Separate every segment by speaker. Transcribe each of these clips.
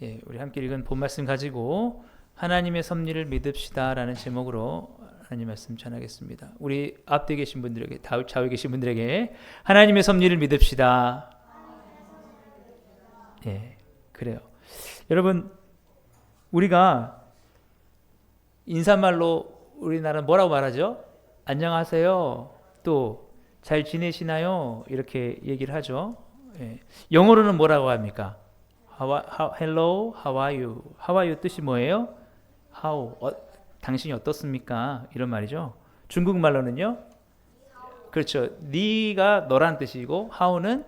Speaker 1: 예, 우리 함께 읽은 본 말씀 가지고 하나님의 섭리를 믿읍시다라는 제목으로 하나님 말씀 전하겠습니다. 우리 앞뒤에 계신 분들에게, 좌우에 계신 분들에게 하나님의 섭리를 믿읍시다. 예, 그래요. 여러분, 우리가 인사말로 우리나라 뭐라고 말하죠? 안녕하세요. 또 잘 지내시나요? 이렇게 얘기를 하죠. 예. 영어로는 뭐라고 합니까? Hello, how are you? How are you 뜻이 뭐예요? How, 당신이 어떻습니까? 이런 말이죠. 중국말로는요. 그렇죠. 네가 너란 뜻이고 how는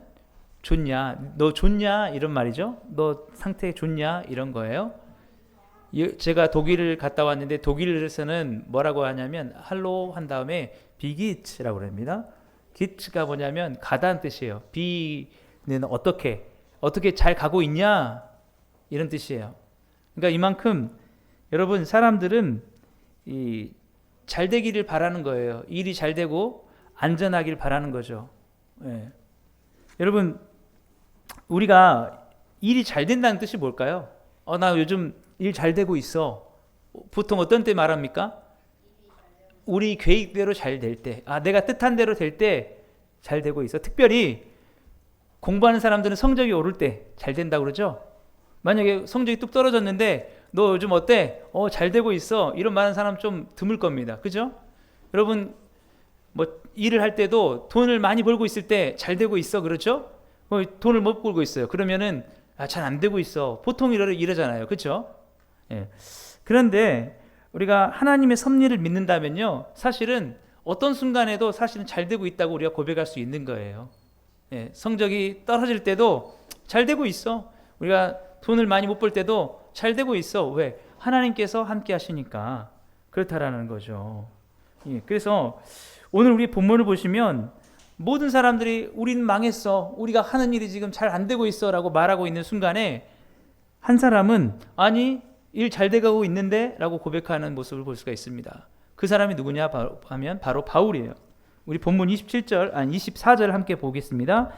Speaker 1: 좋냐, 너 좋냐 이런 말이죠. 너 상태 좋냐 이런 거예요. 제가 독일을 갔다 왔는데 독일에서는 뭐라고 하냐면 hello 한 다음에 비기츠라고 합니다. 기츠가 뭐냐면 가다는 뜻이에요. 비는 어떻게 잘 가고 있냐 이런 뜻이에요. 그러니까 이만큼 여러분 사람들은 잘 되기를 바라는 거예요. 일이 잘 되고 안전하길 바라는 거죠. 예. 여러분 우리가 일이 잘 된다는 뜻이 뭘까요? 나 요즘 일 잘 되고 있어. 보통 어떤 때 말합니까? 우리 계획대로 잘 될 때, 내가 뜻한 대로 될 때 잘 되고 있어. 특별히 공부하는 사람들은 성적이 오를 때 잘 된다고 그러죠. 만약에 성적이 뚝 떨어졌는데 너 요즘 어때? 잘 되고 있어. 이런 말하는 사람 좀 드물 겁니다. 그죠? 여러분 뭐 일을 할 때도 돈을 많이 벌고 있을 때 잘 되고 있어. 그렇죠? 돈을 못 벌고 있어요. 그러면은 잘 안 되고 있어. 보통 이러잖아요. 그렇죠? 예. 그런데 우리가 하나님의 섭리를 믿는다면요, 사실은 어떤 순간에도 사실은 잘 되고 있다고 우리가 고백할 수 있는 거예요. 예. 성적이 떨어질 때도 잘 되고 있어. 우리가 돈을 많이 못 벌 때도 잘 되고 있어. 왜? 하나님께서 함께 하시니까 그렇다라는 거죠. 예. 그래서 오늘 우리 본문을 보시면 모든 사람들이 우린 망했어. 우리가 하는 일이 지금 잘 안 되고 있어 라고 말하고 있는 순간에 한 사람은 아니 일 잘 돼가고 있는데 라고 고백하는 모습을 볼 수가 있습니다. 그 사람이 누구냐 하면 바로 바울이에요. 우리 본문 24절 함께 보겠습니다.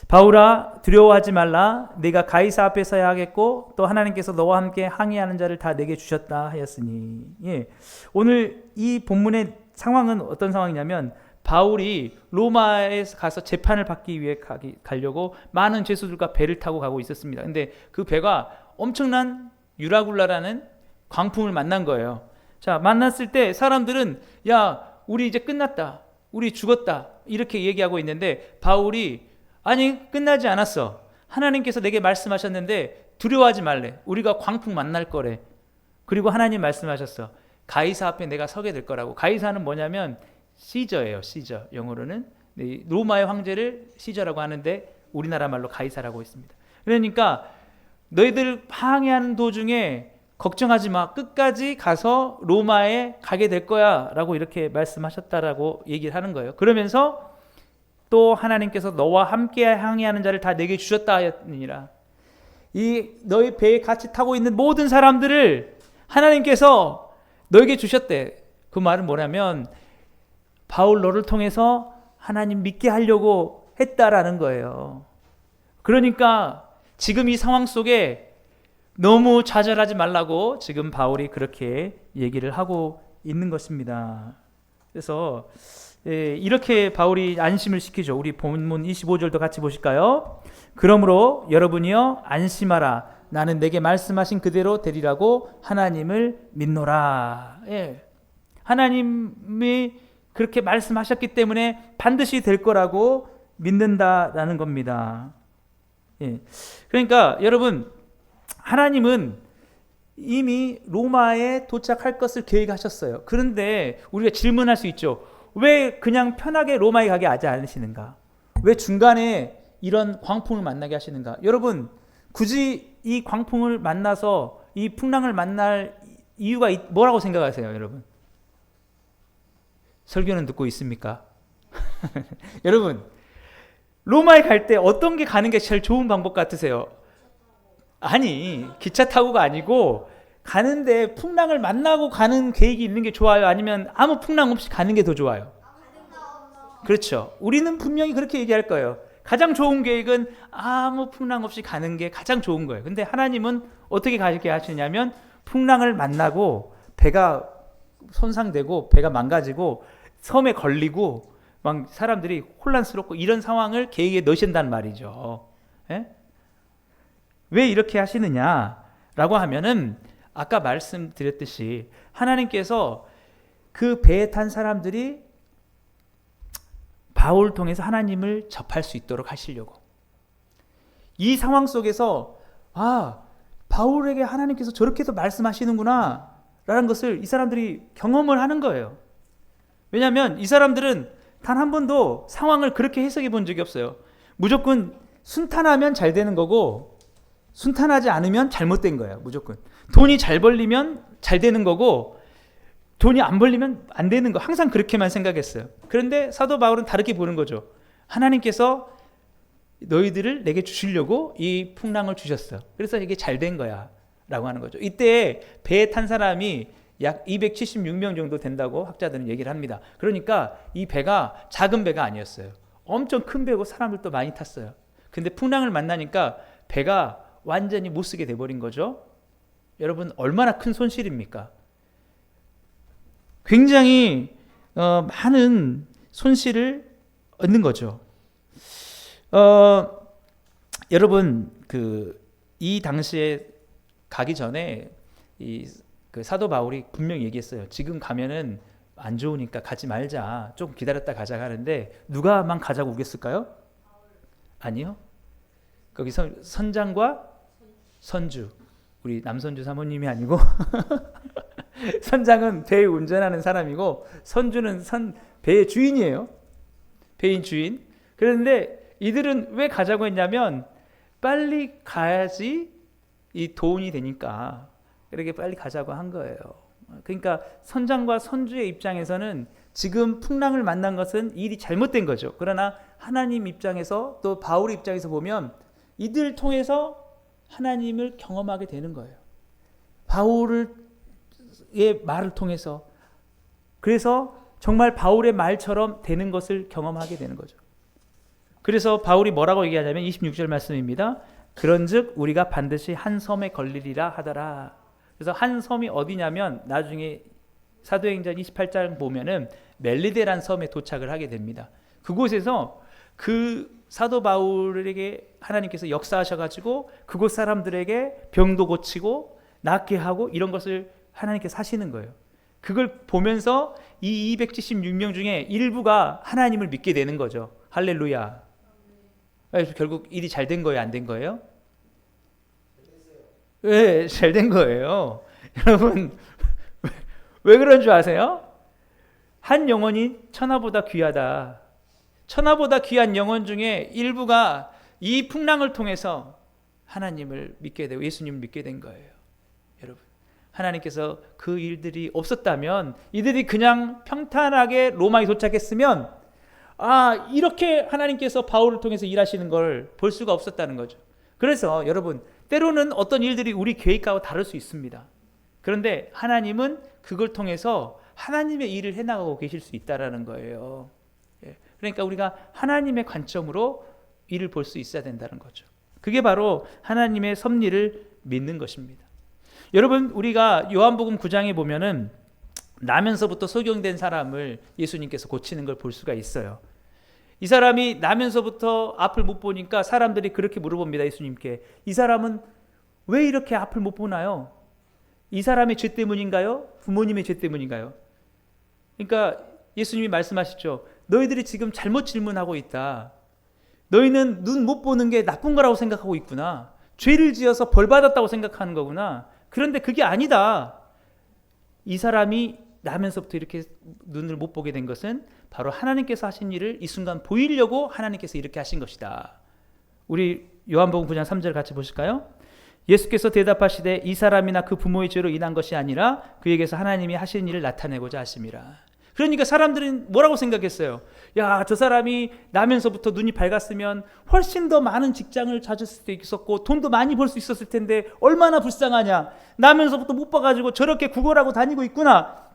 Speaker 1: 바울아 두려워하지 말라. 네가 가이사 앞에 서야 하겠고 또 하나님께서 너와 함께 항의하는 자를 다 내게 주셨다 하였으니. 예. 오늘 이 본문의 상황은 어떤 상황이냐면 바울이 로마에 가서 재판을 받기 위해 가려고 많은 죄수들과 배를 타고 가고 있었습니다. 근데 그 배가 엄청난 유라굴라라는 광풍을 만난 거예요. 자, 만났을 때 사람들은 야, 우리 이제 끝났다. 우리 죽었다. 이렇게 얘기하고 있는데 바울이 아니, 끝나지 않았어. 하나님께서 내게 말씀하셨는데 두려워하지 말래. 우리가 광풍 만날 거래. 그리고 하나님 말씀하셨어. 가이사 앞에 내가 서게 될 거라고. 가이사는 뭐냐면 시저예요. 시저. 영어로는 로마의 황제를 시저라고 하는데 우리나라 말로 가이사라고 있습니다. 그러니까 너희들 항해하는 도중에 걱정하지 마. 끝까지 가서 로마에 가게 될 거야 라고 이렇게 말씀하셨다라고 얘기를 하는 거예요. 그러면서 또 하나님께서 너와 함께 항해하는 자를 다 내게 주셨다 하였느니라. 이 너희 배에 같이 타고 있는 모든 사람들을 하나님께서 너에게 주셨대. 그 말은 뭐냐면 바울 너를 통해서 하나님 믿게 하려고 했다라는 거예요. 그러니까 지금 이 상황 속에 너무 좌절하지 말라고 지금 바울이 그렇게 얘기를 하고 있는 것입니다. 그래서 이렇게 바울이 안심을 시키죠. 우리 본문 25절도 같이 보실까요? 그러므로 여러분이여 안심하라. 나는 내게 말씀하신 그대로 되리라고 하나님을 믿노라. 예. 하나님이 그렇게 말씀하셨기 때문에 반드시 될 거라고 믿는다라는 겁니다. 예. 그러니까 여러분 하나님은 이미 로마에 도착할 것을 계획하셨어요. 그런데 우리가 질문할 수 있죠. 왜 그냥 편하게 로마에 가게 하지 않으시는가? 왜 중간에 이런 광풍을 만나게 하시는가? 여러분 굳이 이 광풍을 만나서 이 풍랑을 만날 이유가 뭐라고 생각하세요, 여러분? 설교는 듣고 있습니까? 여러분 로마에 갈 때 어떤 게 가는 게 제일 좋은 방법 같으세요? 아니 기차 타고가 아니고 가는데 풍랑을 만나고 가는 계획이 있는 게 좋아요? 아니면 아무 풍랑 없이 가는 게 더 좋아요? 그렇죠. 우리는 분명히 그렇게 얘기할 거예요. 가장 좋은 계획은 아무 풍랑 없이 가는 게 가장 좋은 거예요. 근데 하나님은 어떻게 가게 하시냐면 풍랑을 만나고 배가 손상되고 배가 망가지고 섬에 걸리고 막 사람들이 혼란스럽고 이런 상황을 계획에 넣으신단 말이죠. 예? 왜 이렇게 하시느냐라고 하면은 아까 말씀드렸듯이 하나님께서 그 배에 탄 사람들이 바울을 통해서 하나님을 접할 수 있도록 하시려고. 이 상황 속에서 바울에게 하나님께서 저렇게도 말씀하시는구나 라는 것을 이 사람들이 경험을 하는 거예요. 왜냐하면 이 사람들은 단 한 번도 상황을 그렇게 해석해 본 적이 없어요. 무조건 순탄하면 잘 되는 거고 순탄하지 않으면 잘못된 거예요. 무조건. 돈이 잘 벌리면 잘 되는 거고 돈이 안 벌리면 안 되는 거, 항상 그렇게만 생각했어요. 그런데 사도 바울은 다르게 보는 거죠. 하나님께서 너희들을 내게 주시려고 이 풍랑을 주셨어. 그래서 이게 잘 된 거야 라고 하는 거죠. 이때 배에 탄 사람이 약 276명 정도 된다고 학자들은 얘기를 합니다. 그러니까 이 배가 작은 배가 아니었어요. 엄청 큰 배고 사람들도 많이 탔어요. 근데 풍랑을 만나니까 배가 완전히 못 쓰게 돼버린 거죠. 여러분, 얼마나 큰 손실입니까? 굉장히 많은 손실을 얻는 거죠. 여러분, 이 당시에 가기 전에 그 사도 바울이 분명히 얘기했어요. 지금 가면은 안 좋으니까 가지 말자. 조금 기다렸다 가자 하는데 누가만 가자고 우겼을까요? 아니요. 거기 선장과 선주, 우리 남선주 사모님이 아니고 선장은 배 운전하는 사람이고 선주는 배의 주인이에요. 배인 주인. 그런데 이들은 왜 가자고 했냐면 빨리 가야지 이 돈이 되니까 그렇게 빨리 가자고 한 거예요. 그러니까 선장과 선주의 입장에서는 지금 풍랑을 만난 것은 일이 잘못된 거죠. 그러나 하나님 입장에서 또 바울 입장에서 보면 이들 통해서 하나님을 경험하게 되는 거예요. 바울의 말을 통해서. 그래서 정말 바울의 말처럼 되는 것을 경험하게 되는 거죠. 그래서 바울이 뭐라고 얘기하냐면 26절 말씀입니다. 그런즉 우리가 반드시 한 섬에 걸리리라 하더라. 그래서 한 섬이 어디냐면 나중에 사도행전 28장 보면은 멜리데란 섬에 도착을 하게 됩니다. 그곳에서 그 사도 바울에게 하나님께서 역사하셔가지고 그곳 사람들에게 병도 고치고 낫게 하고 이런 것을 하나님께서 하시는 거예요. 그걸 보면서 이 276명 중에 일부가 하나님을 믿게 되는 거죠. 할렐루야. 그래서 결국 일이 잘 된 거예요? 안 된 거예요? 네, 잘 된 거예요. 여러분, 왜 그런 줄 아세요? 한 영혼이 천하보다 귀하다. 천하보다 귀한 영혼 중에 일부가 이 풍랑을 통해서 하나님을 믿게 되고 예수님을 믿게 된 거예요. 여러분, 하나님께서 그 일들이 없었다면 이들이 그냥 평탄하게 로마에 도착했으면 이렇게 하나님께서 바울을 통해서 일하시는 걸 볼 수가 없었다는 거죠. 그래서 여러분, 때로는 어떤 일들이 우리 계획과는 다를 수 있습니다. 그런데 하나님은 그걸 통해서 하나님의 일을 해나가고 계실 수 있다는 거예요. 그러니까 우리가 하나님의 관점으로 일을 볼 수 있어야 된다는 거죠. 그게 바로 하나님의 섭리를 믿는 것입니다. 여러분, 우리가 요한복음 9장에 보면은 나면서부터 소경된 사람을 예수님께서 고치는 걸 볼 수가 있어요. 이 사람이 나면서부터 앞을 못 보니까 사람들이 그렇게 물어봅니다. 예수님께. 이 사람은 왜 이렇게 앞을 못 보나요? 이 사람의 죄 때문인가요? 부모님의 죄 때문인가요? 그러니까 예수님이 말씀하시죠. 너희들이 지금 잘못 질문하고 있다. 너희는 눈 못 보는 게 나쁜 거라고 생각하고 있구나. 죄를 지어서 벌 받았다고 생각하는 거구나. 그런데 그게 아니다. 이 사람이 나면서부터 이렇게 눈을 못 보게 된 것은 바로 하나님께서 하신 일을 이 순간 보이려고 하나님께서 이렇게 하신 것이다. 우리 요한복음 9장 3절 같이 보실까요? 예수께서 대답하시되 이 사람이나 그 부모의 죄로 인한 것이 아니라 그에게서 하나님이 하신 일을 나타내고자 하심이라. 그러니까 사람들은 뭐라고 생각했어요? 야, 저 사람이 나면서부터 눈이 밝았으면 훨씬 더 많은 직장을 찾을 수도 있었고 돈도 많이 벌 수 있었을 텐데 얼마나 불쌍하냐. 나면서부터 못 봐가지고 저렇게 구걸하고 다니고 있구나.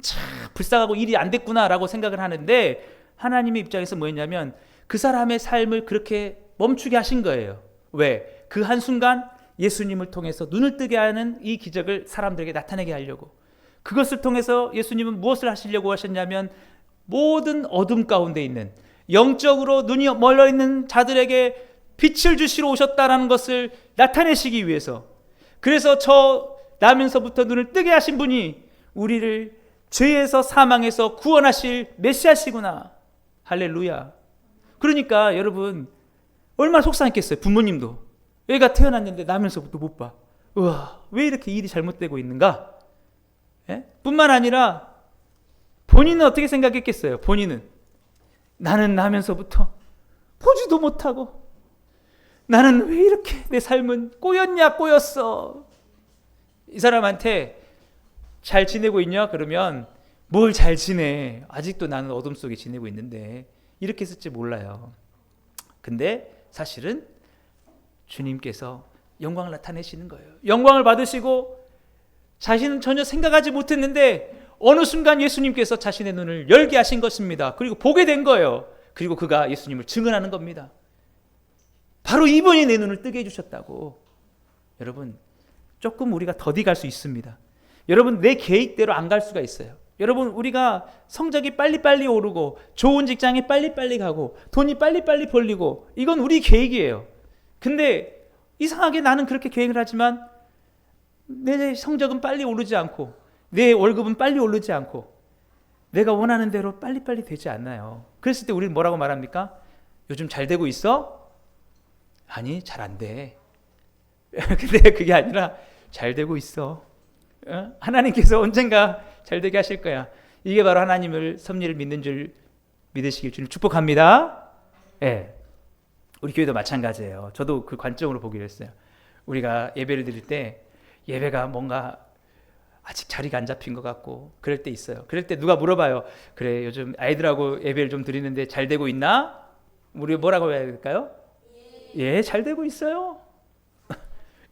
Speaker 1: 참 불쌍하고 일이 안 됐구나 라고 생각을 하는데 하나님의 입장에서 뭐였냐면 그 사람의 삶을 그렇게 멈추게 하신 거예요. 왜? 그 한순간 예수님을 통해서 눈을 뜨게 하는 이 기적을 사람들에게 나타내게 하려고. 그것을 통해서 예수님은 무엇을 하시려고 하셨냐면 모든 어둠 가운데 있는 영적으로 눈이 멀어있는 자들에게 빛을 주시러 오셨다는 것을 나타내시기 위해서. 그래서 저 나면서부터 눈을 뜨게 하신 분이 우리를 죄에서 사망에서 구원하실 메시아시구나. 할렐루야. 그러니까 여러분 얼마나 속상했겠어요. 부모님도 애가 태어났는데 나면서부터 못 봐. 우와, 왜 이렇게 일이 잘못되고 있는가? 예? 뿐만 아니라 본인은 어떻게 생각했겠어요? 본인은 나는 나면서부터 보지도 못하고 나는 왜 이렇게 내 삶은 꼬였냐 꼬였어. 이 사람한테 잘 지내고 있냐? 그러면 뭘 잘 지내. 아직도 나는 어둠 속에 지내고 있는데 이렇게 했을지 몰라요. 근데 사실은 주님께서 영광을 나타내시는 거예요. 영광을 받으시고 자신은 전혀 생각하지 못했는데 어느 순간 예수님께서 자신의 눈을 열게 하신 것입니다. 그리고 보게 된 거예요. 그리고 그가 예수님을 증언하는 겁니다. 바로 이분이 내 눈을 뜨게 해주셨다고. 여러분 조금 우리가 더디 갈 수 있습니다. 여러분 내 계획대로 안 갈 수가 있어요. 여러분 우리가 성적이 빨리빨리 오르고 좋은 직장에 빨리빨리 가고 돈이 빨리빨리 벌리고 이건 우리 계획이에요. 근데 이상하게 나는 그렇게 계획을 하지만 내 성적은 빨리 오르지 않고 내 월급은 빨리 오르지 않고 내가 원하는 대로 빨리빨리 되지 않나요? 그랬을 때 우리는 뭐라고 말합니까? 요즘 잘 되고 있어? 아니 잘 안 돼. 근데 그게 아니라 잘 되고 있어. 하나님께서 언젠가 잘 되게 하실 거야. 이게 바로 하나님을 섭리를 믿는 줄 믿으시길 주님 축복합니다. 예. 우리 교회도 마찬가지예요. 저도 그 관점으로 보기로 했어요. 우리가 예배를 드릴 때 예배가 뭔가 아직 자리가 안 잡힌 것 같고 그럴 때 있어요. 그럴 때 누가 물어봐요. 그래 요즘 아이들하고 예배를 좀 드리는데 잘 되고 있나? 우리 뭐라고 해야 될까요? 예, 잘 되고 있어요.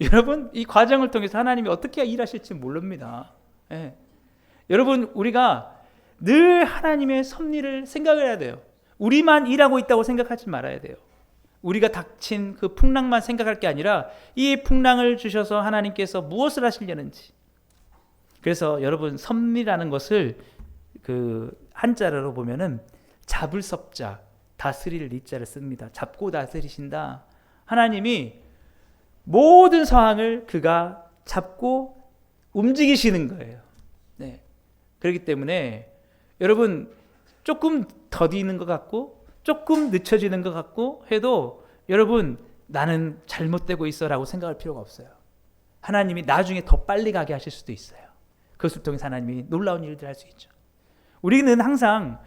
Speaker 1: 여러분 이 과정을 통해서 하나님이 어떻게 일하실지 모릅니다. 예. 여러분 우리가 늘 하나님의 섭리를 생각을 해야 돼요. 우리만 일하고 있다고 생각하지 말아야 돼요. 우리가 닥친 그 풍랑만 생각할 게 아니라 이 풍랑을 주셔서 하나님께서 무엇을 하시려는지. 그래서 여러분 섭리라는 것을 그 한자로 보면은 잡을 섭자 다스릴 리자를 씁니다. 잡고 다스리신다. 하나님이 모든 상황을 그가 잡고 움직이시는 거예요. 네. 그렇기 때문에 여러분 조금 더디는 것 같고 조금 늦춰지는 것 같고 해도 여러분 나는 잘못되고 있어라고 생각할 필요가 없어요. 하나님이 나중에 더 빨리 가게 하실 수도 있어요. 그것을 통해서 하나님이 놀라운 일들을 할 수 있죠. 우리는 항상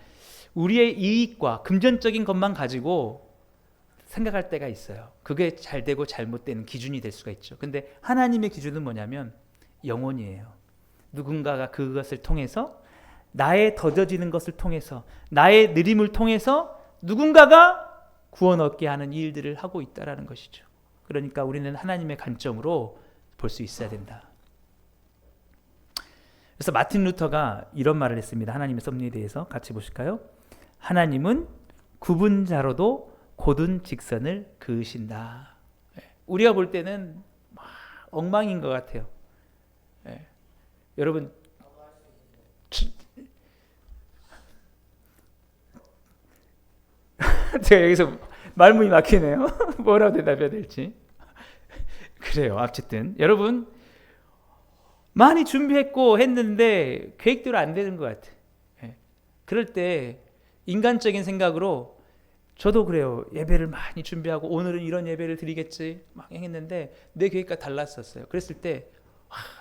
Speaker 1: 우리의 이익과 금전적인 것만 가지고 생각할 때가 있어요. 그게 잘 되고 잘못되는 기준이 될 수가 있죠. 근데 하나님의 기준은 뭐냐면 영혼이에요. 누군가가 그것을 통해서 나의 더뎌지는 것을 통해서 나의 느림을 통해서 누군가가 구원 얻게 하는 일들을 하고 있다라는 것이죠. 그러니까 우리는 하나님의 관점으로 볼 수 있어야 된다. 그래서 마틴 루터가 이런 말을 했습니다. 하나님의 섭리에 대해서 같이 보실까요? 하나님은 구분자로도 곧은 직선을 그으신다. 우리가 볼 때는 막 엉망인 것 같아요. 여러분 제가 여기서 말문이 막히네요. 뭐라고 대답해야 될지. 그래요. 어쨌든 여러분 많이 준비했고 했는데 계획대로 안 되는 것 같아. 그럴 때 인간적인 생각으로 저도 그래요. 예배를 많이 준비하고 오늘은 이런 예배를 드리겠지 막 했는데 내 계획과 달랐었어요. 그랬을 때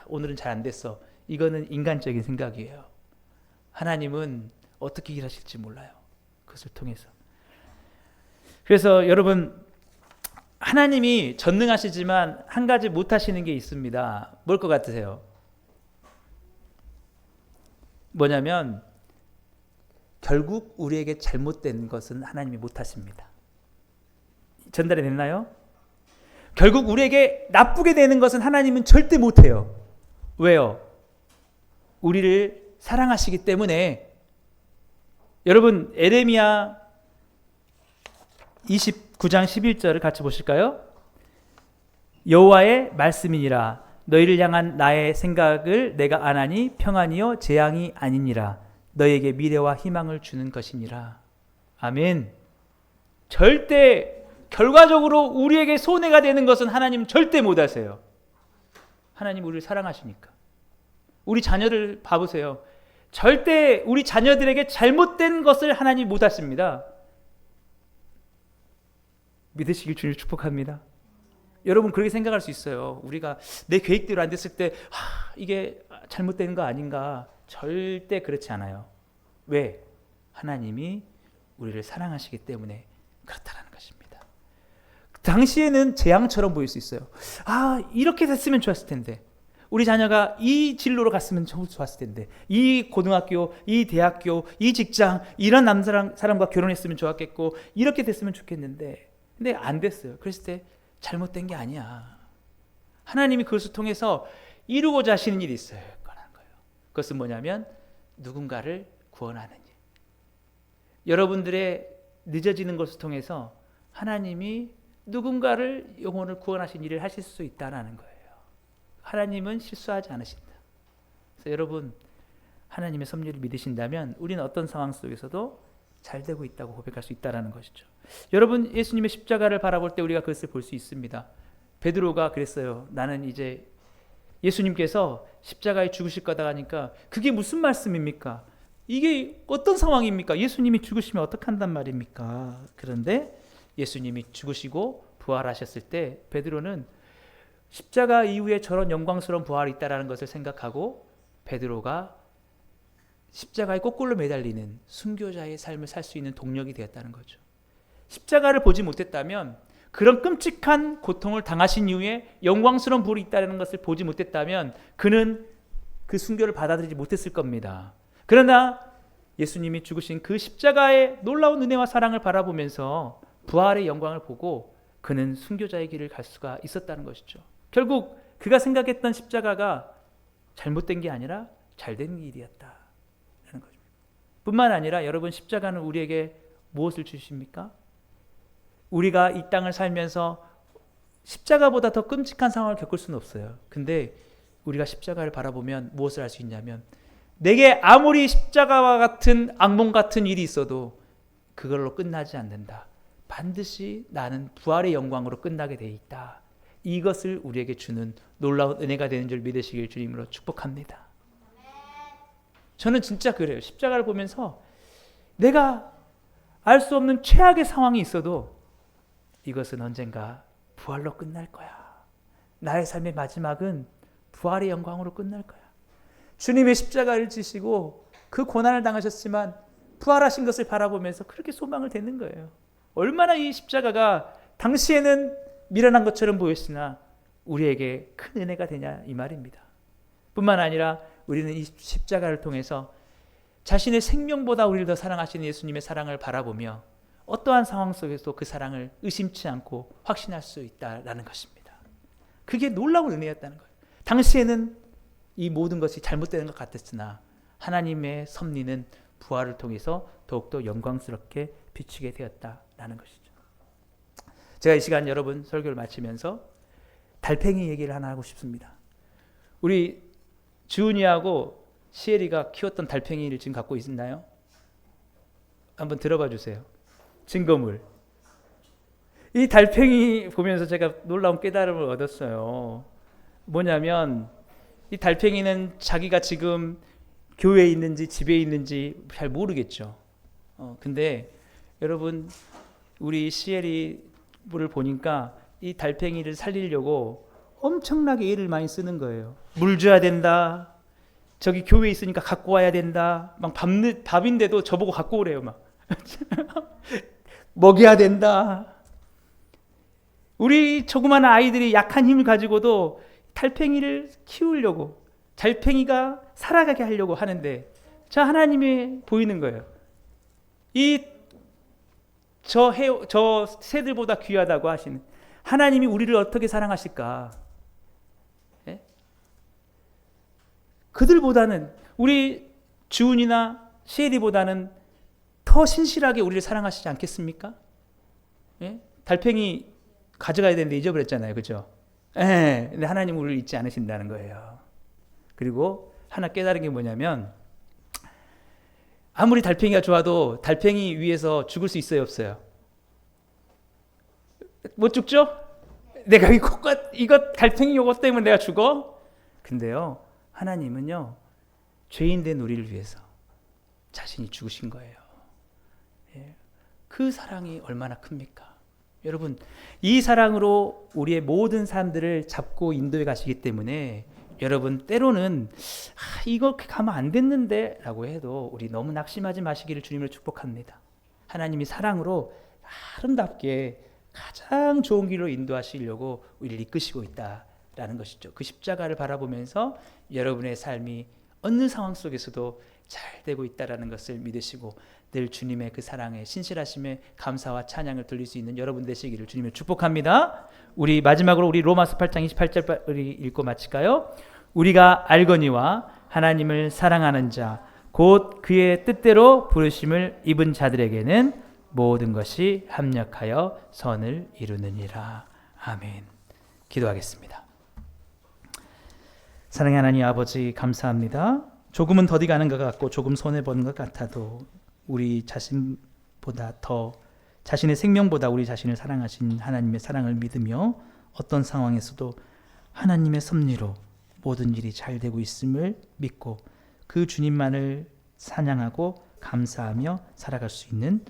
Speaker 1: 오늘은 잘 안 됐어. 이거는 인간적인 생각이에요. 하나님은 어떻게 일하실지 몰라요. 그것을 통해서. 그래서 여러분 하나님이 전능하시지만 한 가지 못하시는 게 있습니다. 뭘 것 같으세요? 뭐냐면 결국 우리에게 잘못된 것은 하나님이 못하십니다. 전달이 됐나요? 결국 우리에게 나쁘게 되는 것은 하나님은 절대 못해요. 왜요? 우리를 사랑하시기 때문에. 여러분 에레미야 29장 11절을 같이 보실까요? 여호와의 말씀이니라. 너희를 향한 나의 생각을 내가 아나니 평안이요 재앙이 아니니라. 너희에게 미래와 희망을 주는 것이니라. 아멘. 절대 결과적으로 우리에게 손해가 되는 것은 하나님 절대 못 하세요. 하나님 우리를 사랑하시니까. 우리 자녀를 봐보세요. 절대 우리 자녀들에게 잘못된 것을 하나님 못 하십니다. 믿으시길 주님 축복합니다. 여러분 그렇게 생각할 수 있어요. 우리가 내 계획대로 안 됐을 때 이게 잘못된 거 아닌가. 절대 그렇지 않아요. 왜? 하나님이 우리를 사랑하시기 때문에 그렇다는 것입니다. 당시에는 재앙처럼 보일 수 있어요. 이렇게 됐으면 좋았을 텐데, 우리 자녀가 이 진로로 갔으면 좋았을 텐데, 이 고등학교, 이 대학교, 이 직장, 이런 사람과 결혼했으면 좋았겠고, 이렇게 됐으면 좋겠는데, 근데 안 됐어요. 그랬을 때 잘못된 게 아니야. 하나님이 그것을 통해서 이루고자 하시는 일이 있어요. 그것은 뭐냐면 누군가를 구원하는 일. 여러분들의 늦어지는 것을 통해서 하나님이 누군가를 영혼을 구원하신 일을 하실 수 있다는 거예요. 하나님은 실수하지 않으신다. 그래서 여러분 하나님의 섭리를 믿으신다면 우리는 어떤 상황 속에서도 잘 되고 있다고 고백할 수 있다는 것이죠. 여러분 예수님의 십자가를 바라볼 때 우리가 그것을 볼 수 있습니다. 베드로가 그랬어요. 나는 이제 예수님께서 십자가에 죽으실 거다 하니까 그게 무슨 말씀입니까? 이게 어떤 상황입니까? 예수님이 죽으시면 어떡한단 말입니까? 그런데 예수님이 죽으시고 부활하셨을 때 베드로는 십자가 이후에 저런 영광스러운 부활이 있다는 것을 생각하고 베드로가 십자가에 거꾸로 매달리는 순교자의 삶을 살 수 있는 동력이 되었다는 거죠. 십자가를 보지 못했다면, 그런 끔찍한 고통을 당하신 이후에 영광스러운 부활이 있다는 것을 보지 못했다면 그는 그 순교를 받아들이지 못했을 겁니다. 그러나 예수님이 죽으신 그 십자가의 놀라운 은혜와 사랑을 바라보면서 부활의 영광을 보고 그는 순교자의 길을 갈 수가 있었다는 것이죠. 결국 그가 생각했던 십자가가 잘못된 게 아니라 잘된 길이었다는 거죠. 뿐만 아니라 여러분 십자가는 우리에게 무엇을 주십니까? 우리가 이 땅을 살면서 십자가보다 더 끔찍한 상황을 겪을 수는 없어요. 근데 우리가 십자가를 바라보면 무엇을 할 수 있냐면 내게 아무리 십자가와 같은 악몽 같은 일이 있어도 그걸로 끝나지 않는다. 반드시 나는 부활의 영광으로 끝나게 돼 있다. 이것을 우리에게 주는 놀라운 은혜가 되는 줄 믿으시길 주님으로 축복합니다. 저는 진짜 그래요. 십자가를 보면서 내가 알 수 없는 최악의 상황이 있어도 이것은 언젠가 부활로 끝날 거야. 나의 삶의 마지막은 부활의 영광으로 끝날 거야. 주님의 십자가를 지시고 그 고난을 당하셨지만 부활하신 것을 바라보면서 그렇게 소망을 품는 거예요. 얼마나 이 십자가가 당시에는 미련한 것처럼 보였으나 우리에게 큰 은혜가 되냐 이 말입니다. 뿐만 아니라 우리는 이 십자가를 통해서 자신의 생명보다 우리를 더 사랑하시는 예수님의 사랑을 바라보며 어떠한 상황 속에서도 그 사랑을 의심치 않고 확신할 수 있다는 것입니다. 그게 놀라운 은혜였다는 거예요. 당시에는 이 모든 것이 잘못되는 것 같았으나 하나님의 섭리는 부활을 통해서 더욱더 영광스럽게 비추게 되었다는 것이죠. 제가 이 시간 여러분 설교를 마치면서 달팽이 얘기를 하나 하고 싶습니다. 우리 주은이하고 시엘이가 키웠던 달팽이를 지금 갖고 있나요? 한번 들어봐 주세요. 증거물. 이 달팽이 보면서 제가 놀라운 깨달음을 얻었어요. 뭐냐면 이 달팽이는 자기가 지금 교회에 있는지 집에 있는지 잘 모르겠죠. 근데 여러분 우리 시엘이를 보니까 이 달팽이를 살리려고 엄청나게 애를 많이 쓰는 거예요. 물 줘야 된다. 저기 교회에 있으니까 갖고 와야 된다. 막 밥인데도 저보고 갖고 오래요. 막 먹여야 된다. 우리 조그마한 아이들이 약한 힘을 가지고도 달팽이를 키우려고, 달팽이가 살아가게 하려고 하는데 저 하나님이 보이는 거예요. 저 새들보다 귀하다고 하시는 하나님이 우리를 어떻게 사랑하실까? 예? 그들보다는 우리 주은이나 시엘이보다는 더 신실하게 우리를 사랑하시지 않겠습니까? 예? 달팽이 가져가야 되는데 잊어버렸잖아요. 그죠? 예. 근데 하나님은 우리를 잊지 않으신다는 거예요. 그리고 하나 깨달은 게 뭐냐면 아무리 달팽이가 좋아도 달팽이 위에서 죽을 수 있어요, 없어요? 못 죽죠? 내가 이거 달팽이 요것 때문에 내가 죽어? 근데요, 하나님은요, 죄인 된 우리를 위해서 자신이 죽으신 거예요. 예. 그 사랑이 얼마나 큽니까? 여러분, 이 사랑으로 우리의 모든 삶들을 잡고 인도해 가시기 때문에 여러분 때로는 이거 가면 안 됐는데 라고 해도 우리 너무 낙심하지 마시기를 주님으로 축복합니다. 하나님이 사랑으로 아름답게 가장 좋은 길로 인도하시려고 우리를 이끄시고 있다라는 것이죠. 그 십자가를 바라보면서 여러분의 삶이 어느 상황 속에서도 잘 되고 있다라는 것을 믿으시고 늘 주님의 그 사랑에 신실하심에 감사와 찬양을 돌릴 수 있는 여러분 되시기를 주님을 축복합니다. 우리 마지막으로 우리 로마서 8장 28절 우리 읽고 마칠까요? 우리가 알거니와 하나님을 사랑하는 자 곧 그의 뜻대로 부르심을 입은 자들에게는 모든 것이 합력하여 선을 이루느니라. 아멘. 기도하겠습니다. 사랑의 하나님 아버지 감사합니다. 조금은 더디 가는 것 같고 조금 손해보는 것 같아도 우리 자신보다 더 자신의 생명보다 우리 자신을 사랑하신 하나님의 사랑을 믿으며 어떤 상황에서도 하나님의 섭리로 모든 일이 잘 되고 있음을 믿고 그 주님만을 찬양하고 감사하며 살아갈 수 있는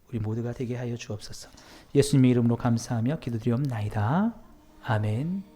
Speaker 1: 우리 모두가 되게 하여 주옵소서. 예수님의 이름으로 감사하며 기도드리옵나이다. 아멘.